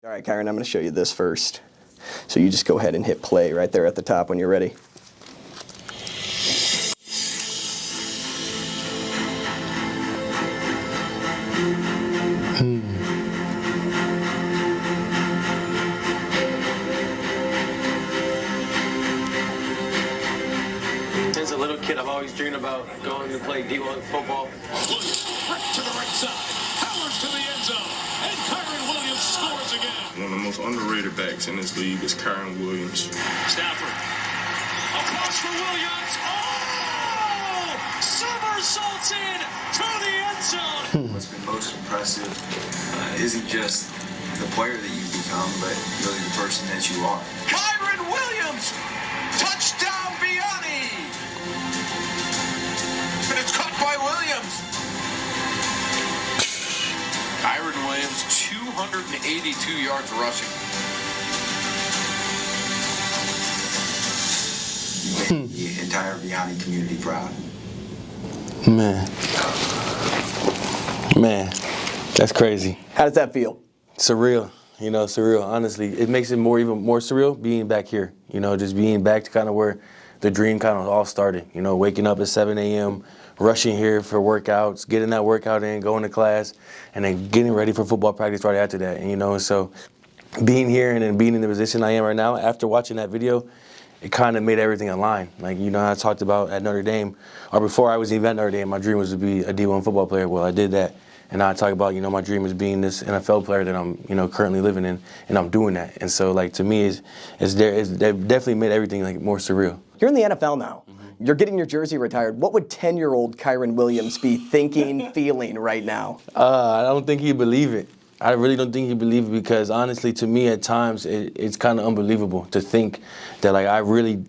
All right, Kyren, I'm going to show you this first. So you just go ahead and hit play right there at the top when you're ready. Since a little kid, I've always dreamed about going to play D1 football. Right to the right side, powers to the end zone, and Kyren Williams scores again. One of the most underrated backs in this league is Kyren Williams. Stafford, across for Williams. Oh! Somersaults in to the end zone. What's been most impressive isn't just the player that you become, but really the person that you are. Kyren Williams, touchdown Biani. And it's caught by Williams. Kyren Williams, 282 yards rushing. You made the entire Biani community proud. Man, that's crazy. How does that feel? Surreal, surreal. Honestly, it makes it even more surreal being back here. Just being back to kind of where the dream kind of all started. Waking up at 7 a.m., rushing here for workouts, getting that workout in, going to class, and then getting ready for football practice right after that. And, so being here and then being in the position I am right now, after watching that video, it kind of made everything align. Like, I talked about at Notre Dame, or before I was even at Notre Dame, my dream was to be a D1 football player. Well, I did that. And now I talk about, my dream is being this NFL player that I'm, currently living in, and I'm doing that. And so, to me, they've definitely made everything, more surreal. You're in the NFL now. You're getting your jersey retired. What would 10-year-old Kyren Williams be thinking, feeling right now? I don't think he'd believe it. I really don't think he'd believe it because, honestly, to me, at times, it's kind of unbelievable to think that, I really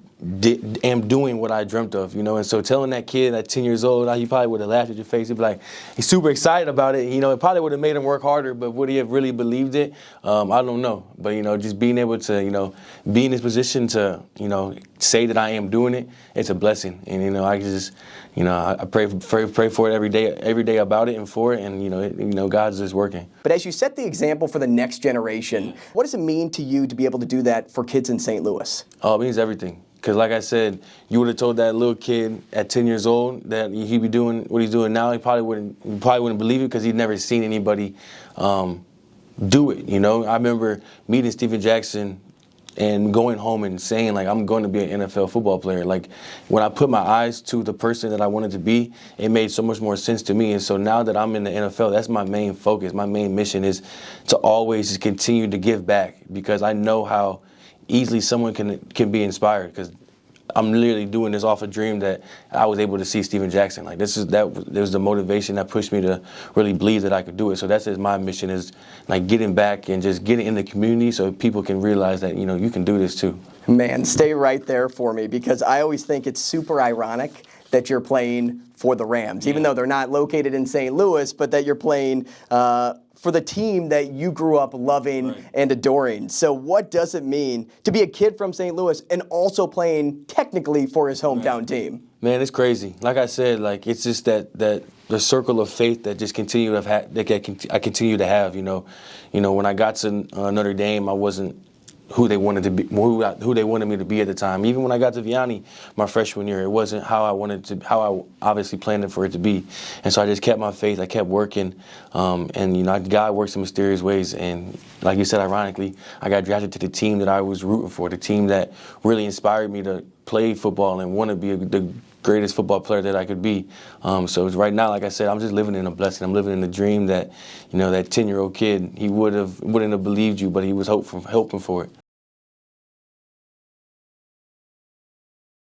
am doing what I dreamt of, And so telling that kid at 10 years old, he probably would have laughed at your face. He'd be like, he's super excited about it. It probably would have made him work harder, but would he have really believed it? I don't know. But, just being able to, be in this position to, say that I am doing it, it's a blessing. And, I just, I pray for it every day about it and for it. And, God's just working. But as you set the example for the next generation, what does it mean to you to be able to do that for kids in St. Louis? Oh, it means everything. Because like I said, you would have told that little kid at 10 years old that he'd be doing what he's doing now. He probably wouldn't believe it because he'd never seen anybody do it. I remember meeting Steven Jackson and going home and saying, I'm going to be an NFL football player. When I put my eyes to the person that I wanted to be, it made so much more sense to me. And so now that I'm in the NFL, that's my main focus. My main mission is to always just continue to give back because I know how easily someone can be inspired because I'm literally doing this off a dream that I was able to see Steven Jackson. There was the motivation that pushed me to really believe that I could do it. So that's just my mission is getting back and just getting in the community so people can realize that, you can do this too. Man, stay right there for me because I always think it's super ironic that you're playing for the Rams, even though they're not located in St. Louis, but that you're playing for the team that you grew up loving and adoring. So what does it mean to be a kid from St. Louis and also playing technically for his hometown team? Man, it's crazy. Like I said, it's just that the circle of faith that just I continue to have. When I got to Notre Dame, I wasn't who they wanted me to be at the time. Even when I got to Vianney my freshman year, it wasn't how I obviously planned it for it to be. And so I just kept my faith. I kept working, and God works in mysterious ways. And like you said, ironically, I got drafted to the team that I was rooting for, the team that really inspired me to play football and want to be the greatest football player that I could be. So right now, like I said, I'm just living in a blessing. I'm living in a dream that, that 10-year-old kid, he wouldn't have believed you, but he was hoping for it.